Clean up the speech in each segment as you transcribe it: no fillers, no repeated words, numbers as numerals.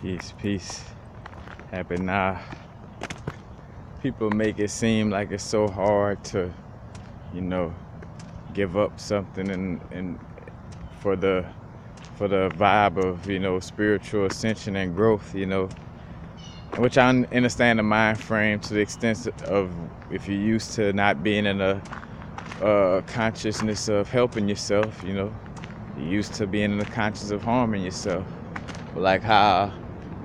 Peace, peace. Happy now. People make it seem like it's so hard to, you know, give up something and for the vibe of, spiritual ascension and growth, which I understand the mind frame to the extent of if you're used to not being in a consciousness of helping yourself, you're used to being in the consciousness of harming yourself. But like how,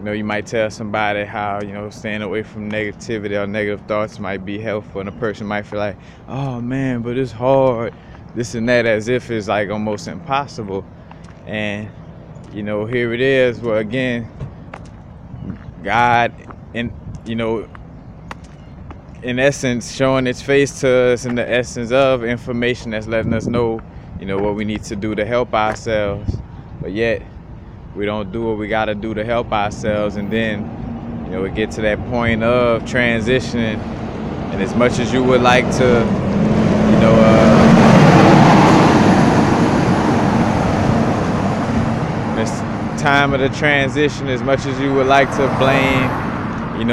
you might tell somebody how, staying away from negativity or negative thoughts might be helpful, and a person might feel like, oh man, but it's hard, this and that, as if it's like almost impossible. And, here it is. Well, again, God, in essence, showing its face to us in the essence of information that's letting us know, what we need to do to help ourselves. But yet, we don't do what we got to do to help ourselves, and then we get to that point of transitioning, and as much as you would like to this time of the transition, as much as you would like to blame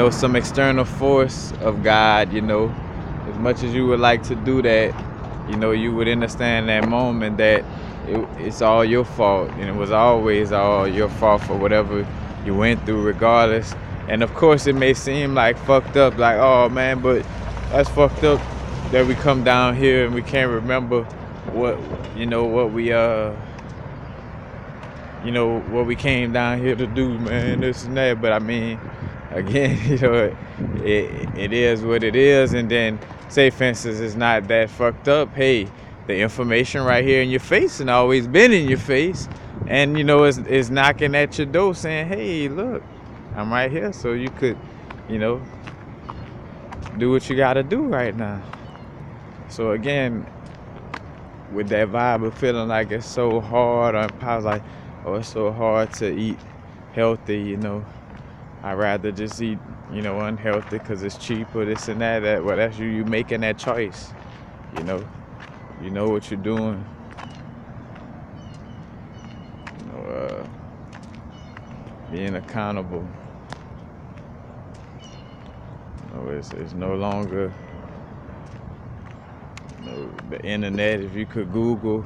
some external force of God, as much as you would like to do that, you would understand that moment that it's all your fault, and it was always all your fault for whatever you went through, regardless. And of course, it may seem like fucked up, like, oh man, but that's fucked up that we come down here and we can't remember what we came down here to do, man, this and that. But I mean, again, it is what it is. And then, say for instance, it's not that fucked up. Hey, the information right here in your face and always been in your face, and it's knocking at your door saying, hey, look, I'm right here, so you could do what you gotta do right now. So again, with that vibe of feeling like it's so hard, or I was like, oh, it's so hard to eat healthy, I'd rather just eat unhealthy because it's cheaper, this and that. Well, that's you making that choice. You know what you're doing. Being accountable. It's no longer the internet. If you could Google,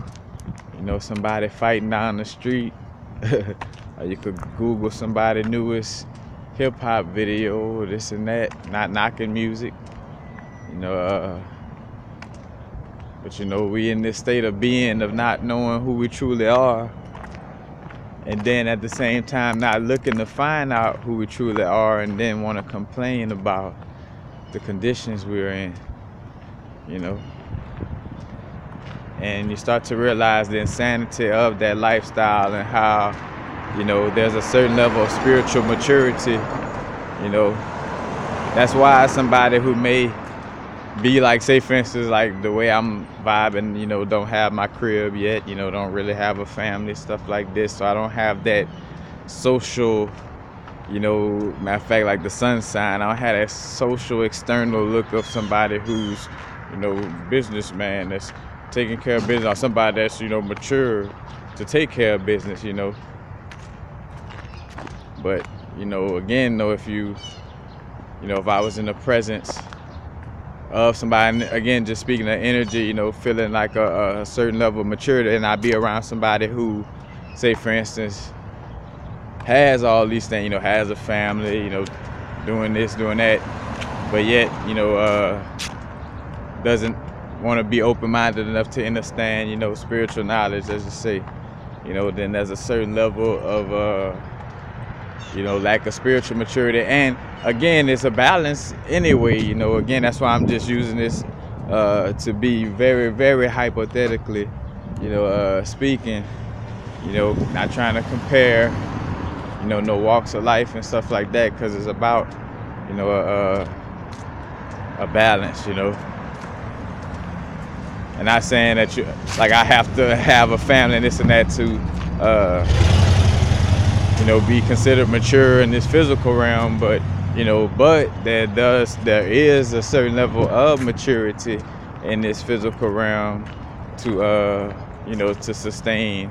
somebody fighting down the street, or you could Google somebody newest hip hop video or this and that. Not knocking music, but we in this state of being of not knowing who we truly are, and then at the same time not looking to find out who we truly are, and then want to complain about the conditions we're in, and you start to realize the insanity of that lifestyle, and how there's a certain level of spiritual maturity. That's why somebody who may be like, say for instance, like the way I'm vibing, don't have my crib yet, don't really have a family, stuff like this, so I don't have that social, matter of fact, like the sun sign, I don't have that social external look of somebody who's businessman that's taking care of business, or somebody that's mature to take care of business, but again though, if you if I was in the presence of somebody, again, just speaking of energy, feeling like a certain level of maturity, and I'd be around somebody who, say for instance, has all these things, has a family, doing this, doing that, but yet, doesn't want to be open-minded enough to understand, spiritual knowledge, as you say, then there's a certain level of, lack of spiritual maturity. And again, it's a balance anyway, again, that's why I'm just using this to be very, very hypothetically, speaking, not trying to compare, no walks of life and stuff like that, because it's about, a balance, and not saying that I have to have a family and this and that to, be considered mature in this physical realm, but there is a certain level of maturity in this physical realm to to sustain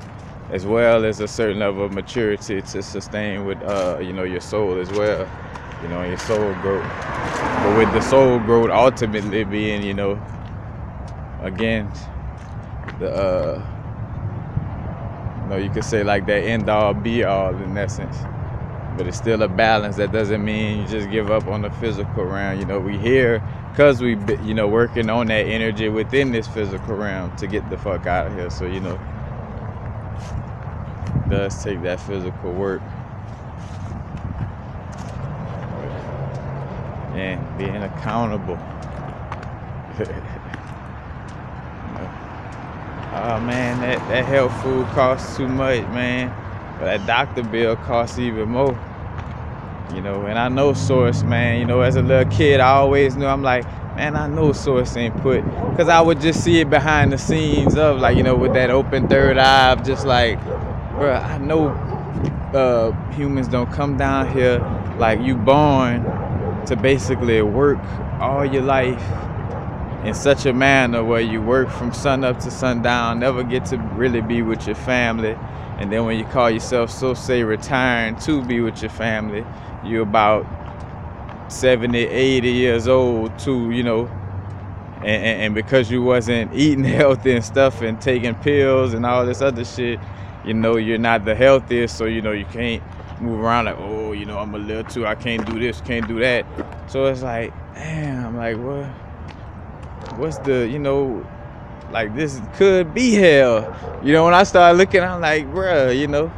as well as a certain level of maturity to sustain with your soul as well, and your soul growth. But with the soul growth ultimately being, again, the you could say like that end all be all in essence. But it's still a balance. That doesn't mean you just give up on the physical realm. We here because we working on that energy within this physical realm to get the fuck out of here. So it does take that physical work. And being accountable. Oh man, that health food costs too much, man. But that doctor bill costs even more. And I know Source, man. As a little kid, I always knew. I'm like, man, I know Source ain't put, because I would just see it behind the scenes of, like, with that open third eye of just like, bro, I know humans don't come down here like you born to basically work all your life in such a manner where you work from sun up to sundown, never get to really be with your family. And then when you call yourself, say, retiring to be with your family, you're about 70, 80 years old too, and because you wasn't eating healthy and stuff and taking pills and all this other shit, you're not the healthiest. So, you can't move around like, oh, I'm a little too, I can't do this, can't do that. So it's like, damn, like, what's the, like, this could be hell. When I started looking, I'm like, bruh,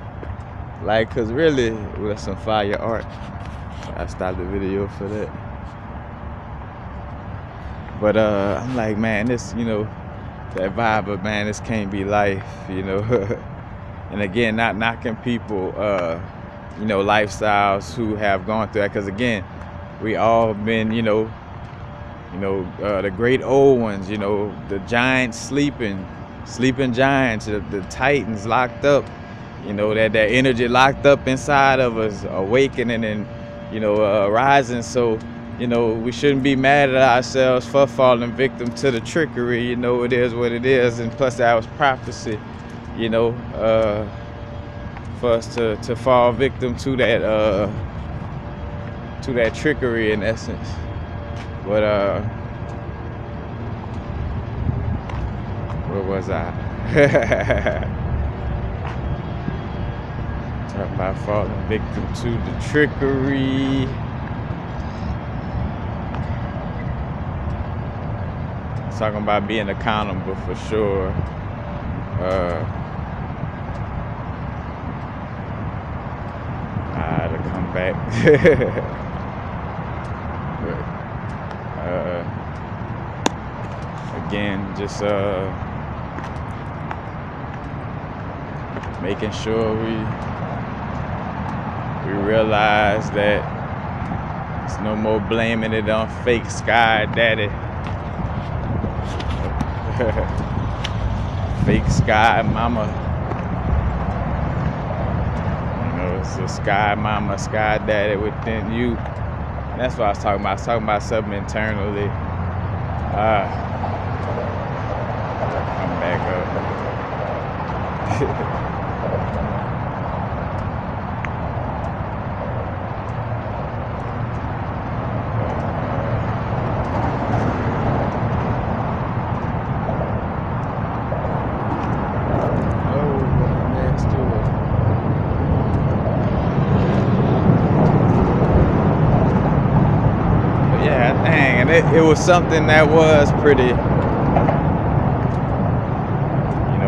like, cause really, with some fire art. I stopped the video for that. But I'm like, man, this, that vibe of, man, this can't be life, And again, not knocking people, lifestyles who have gone through that. Cause again, we all been, the great old ones, the giants sleeping giants, the titans locked up, that energy locked up inside of us, awakening and, rising. So, we shouldn't be mad at ourselves for falling victim to the trickery. It is what it is. And plus that was prophecy, for us to fall victim to that trickery in essence. But where was I? Talk about falling victim to the trickery. Talking about being accountable for sure. I had to come back. Again, just making sure we realize that there's no more blaming it on fake Sky Daddy. Fake Sky Mama. It's a Sky Mama, Sky Daddy within you. And that's what I was talking about. I was talking about something internally. Come back up. It was something that was pretty,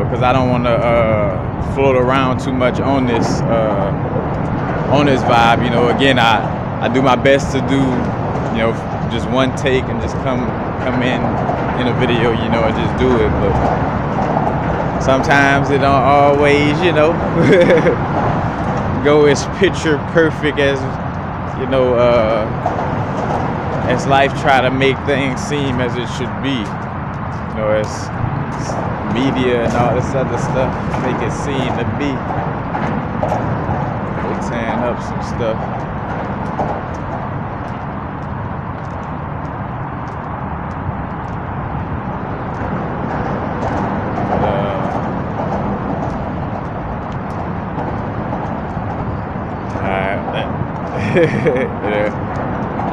because I don't want to float around too much on this vibe. Again, I do my best to do, just one take and just come in a video, and just do it. But sometimes it don't always, go as picture perfect as, as life try to make things seem as it should be, as media and all this other stuff make it seem to be. We're tearing up some stuff.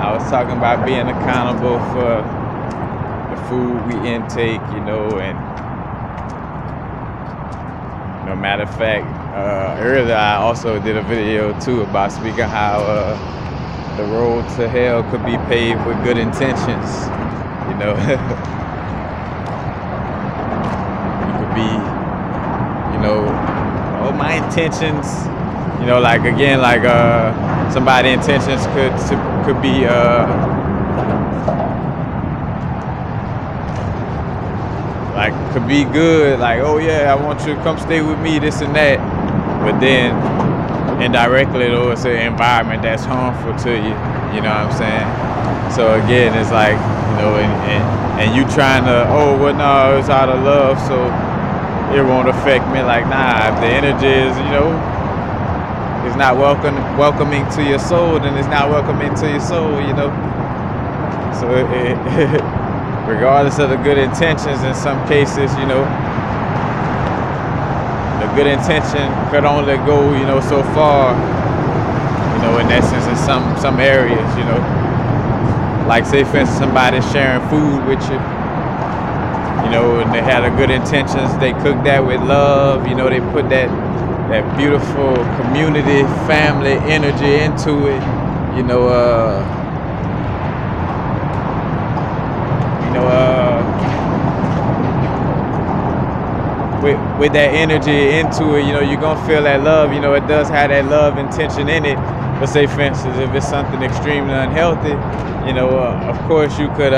I was talking about being accountable for the food we intake, and no matter of fact, earlier I also did a video too about speaking how the road to hell could be paved with good intentions. You could be, oh, my intentions, like again, like somebody's intentions could be could be good, like, oh yeah, I want you to come stay with me, this and that, but then indirectly it's an environment that's harmful to you, you know what I'm saying? So again, it's like, and you trying to, oh well, no, it's out of love, so it won't affect me. Like, nah, if the energy is, is not welcoming to your soul, then it's not welcoming to your soul, so regardless of the good intentions, in some cases, the good intention could only go, so far, in essence, in some areas, like say for instance, somebody sharing food with you, and they had a good intentions, they cooked that with love, they put that beautiful community, family energy into it, with that energy into it, you're gonna feel that love. It does have that love intention in it. But say for instance, if it's something extremely unhealthy, of course you could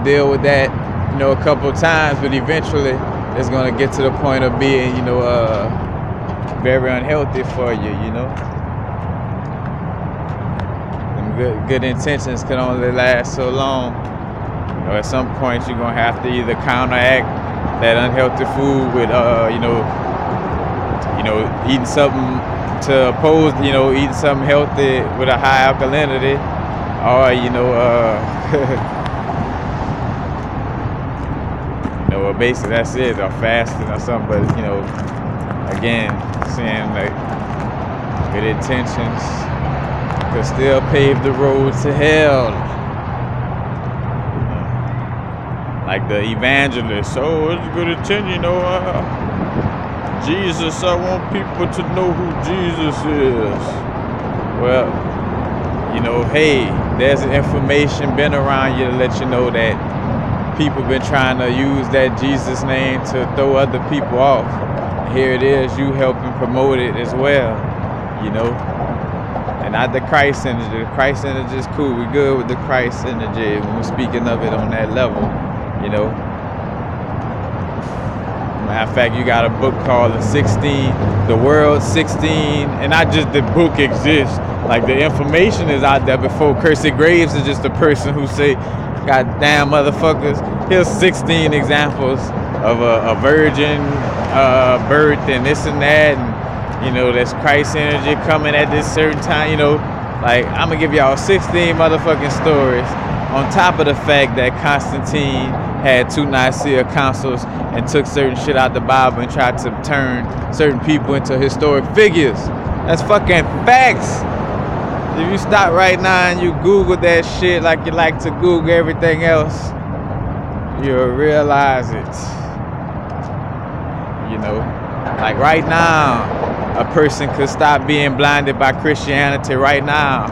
deal with that, a couple times, but eventually it's gonna get to the point of being, very unhealthy for you, And good intentions can only last so long. At some point you're gonna have to either counteract that unhealthy food with eating something to oppose, eating something healthy with a high alkalinity, or basically that's it, or fasting or something. But again, saying like good intentions could still pave the road to hell. Like the evangelist, oh, it's good intention, Jesus, I want people to know who Jesus is. Well, hey, there's information been around you to let you know that people been trying to use that Jesus name to throw other people off. Here it is, you helping promote it as well, And not the Christ energy. The Christ energy is cool. We good with the Christ energy when we're speaking of it on that level. Matter of fact, you got a book called The World 16, and not just the book exists, like the information is out there before. Cursed Graves is just a person who say, God damn motherfuckers, here's 16 examples of a virgin birth and this and that, and there's Christ energy coming at this certain time, like I'm gonna give y'all 16 motherfucking stories on top of the fact that Constantine had 2 Nicaea councils and took certain shit out the Bible and tried to turn certain people into historic figures. That's fucking facts. If you stop right now and you Google that shit like you like to Google everything else, you'll realize it. Like right now, a person could stop being blinded by Christianity right now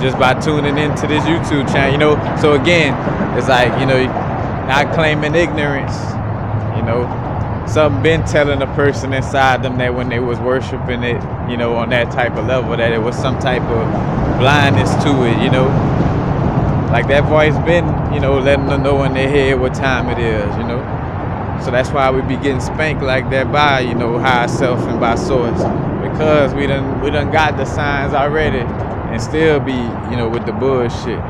just by tuning into this YouTube channel, So again, it's like, not claiming ignorance, something been telling a person inside them that when they was worshiping it, on that type of level, that it was some type of blindness to it, like that voice been, letting them know in their head what time it is, So that's why we be getting spanked like that by, higher self and by source, because we done got the signs already and still be, with the bullshit.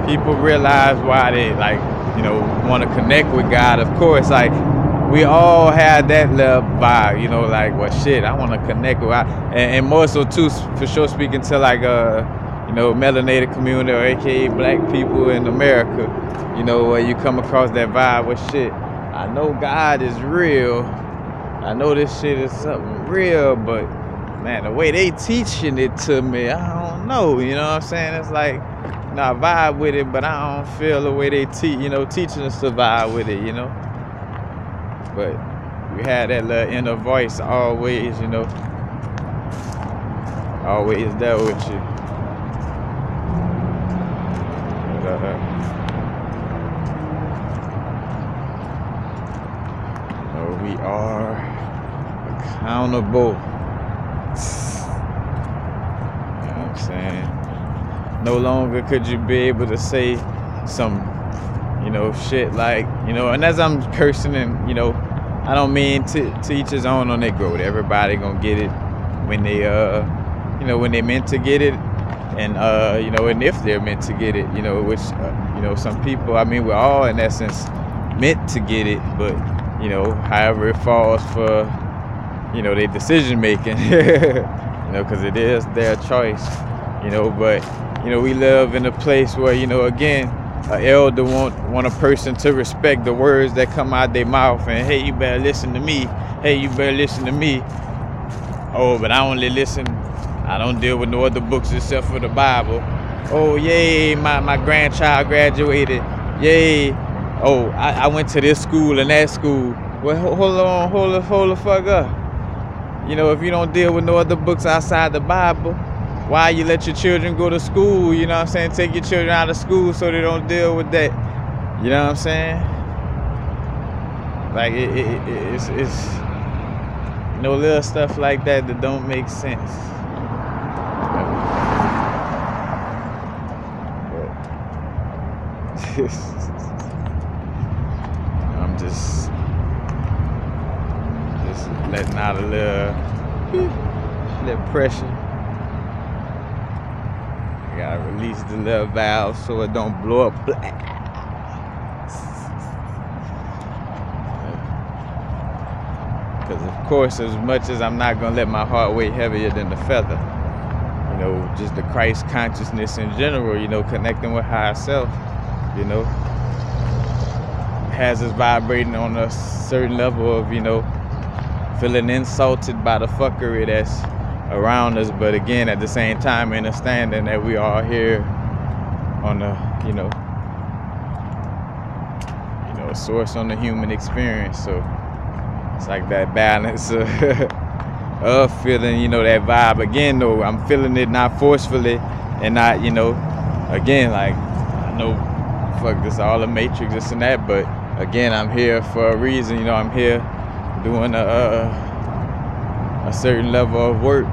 People realize why they want to connect with God. Of course, like we all have that little vibe, like, well, shit, I want to connect with God. And more so too, for sure, speaking to like melanated community, or aka black people in America, where you come across that vibe with shit. I know God is real. I know this shit is something real, but man, the way they teaching it to me, I don't know. You know what I'm saying? It's like, you know, I vibe with it, but I don't feel the way they teaching us to vibe with it, you know. But we had that little inner voice always, you know, always there with you. But, we are accountable. You know what I'm saying? No longer could you be able to say some, you know, shit like, you know, and as I'm cursing and, you know, I don't mean to each his own on their growth. Everybody gonna get it when they, you know, when they meant to get it, and you know, and if they're meant to get it, you know, which, you know, some people, I mean, we're all in essence meant to get it, but you know, however it falls for, you know, their decision making, you know, because it is their choice, you know. But you know, we live in a place where, you know, again, an elder want a person to respect the words that come out their mouth, and hey, you better listen to me. Hey, you better listen to me. Oh, but I only listen. I don't deal with no other books except for the Bible. Oh, yay, my grandchild graduated. Yay. Oh, I went to this school and that school. Well, hold the fuck up. You know, if you don't deal with no other books outside the Bible, why you let your children go to school? You know what I'm saying? Take your children out of school so they don't deal with that. You know what I'm saying? Like it's you know, little stuff like that don't make sense. I'm just letting out a little pressure. I gotta release the little valve so it don't blow up. Because of course, as much as I'm not gonna let my heart weigh heavier than the feather, you know, just the Christ consciousness in general, you know, connecting with higher self, you know, has us vibrating on a certain level of, you know, feeling insulted by the fuckery that's around us, but again, at the same time, understanding that we are here on a, you know, a source on the human experience. So it's like that balance of feeling, you know, that vibe. Again, though, I'm feeling it not forcefully and not, you know, again, like, I know, fuck, this all a matrix, this and that, but again, I'm here for a reason. You know, I'm here doing a certain level of work,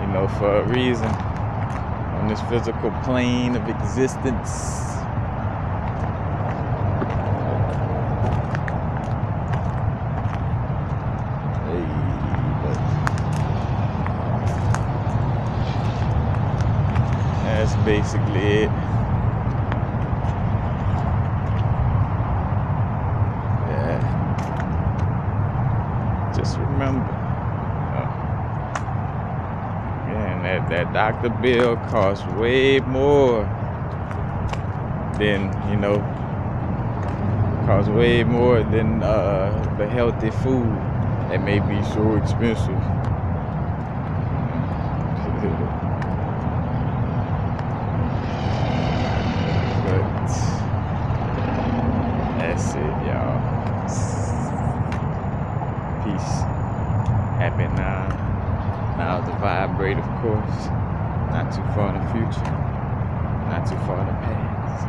you know, for a reason on this physical plane of existence. That's basically it. Yeah. Just remember, again, that doctor bill costs way more than, you know, costs way more than the healthy food that may be so expensive. That's it, y'all. Peace. Happy now. Now to vibrate, of course. Not too far in the future. Not too far in the past.